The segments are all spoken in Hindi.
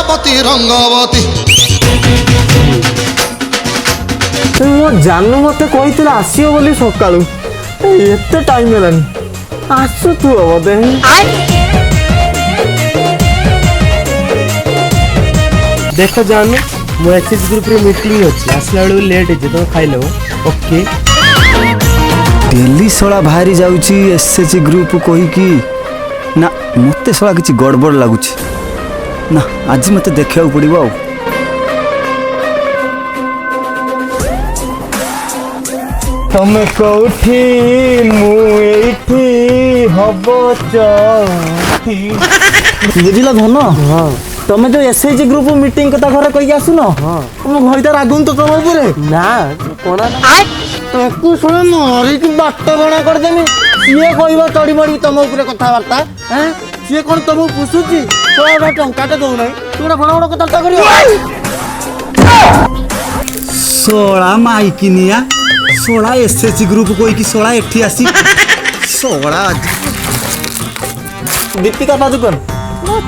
प्रजापति रंगवती मो जानू मत कही आसो बोली सका एत टाइम है आसु तू बोधे देख जानू मो एसएच ग्रुप रे मीटिंग अछि आसला बेलू लेट है तो खाइ लो ओके डेली शला बाहरी जाउची एसएच ग्रुप कही कि ना मते शला किछि गड़बड़ लागुची ना आज मते देखिया पड़िबो आ तमे कौठी मु एठी हबो चौठी बुझिला धन हां तमे जो एसएच ग्रुप मीटिंग कथा घर कहि आसुनो हां तुम घरटा रागुन तो तम ऊपर ना कोना तकू सुन मारी की बात बणा कर देमी सिए कहबो चढ़ी मड़ी तम ऊपर कथा वार्ता हैं सिए कोन तम पुसुची तोरा टंका त दउ नै तोरा बड़ा बड़ा कथा करियो सोळा माइकिनिया सोळा एसएच ग्रुप कोई कि सोळा एठी आसी सोळा दीपिका पादुकोण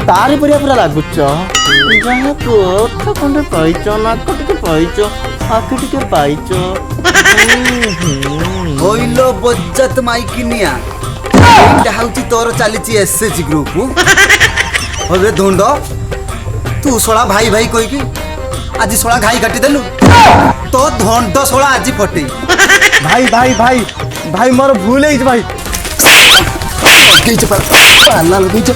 तारी परिया पूरा लागुच जहाँ को खंडे पाइच नाक टिके पाइच आँख टिके पाइच होइलो बज्जत माइकिनिया एटा हाउची तोर चालीची एसएच ग्रुप होबे धुंड तू सोळा भाई भाई कोई कि आज सोळा घाई काटी देलु तो धंड सोळा आज फटे भाई भाई भाई भाई मोर भूल है भाई पाला लगेछ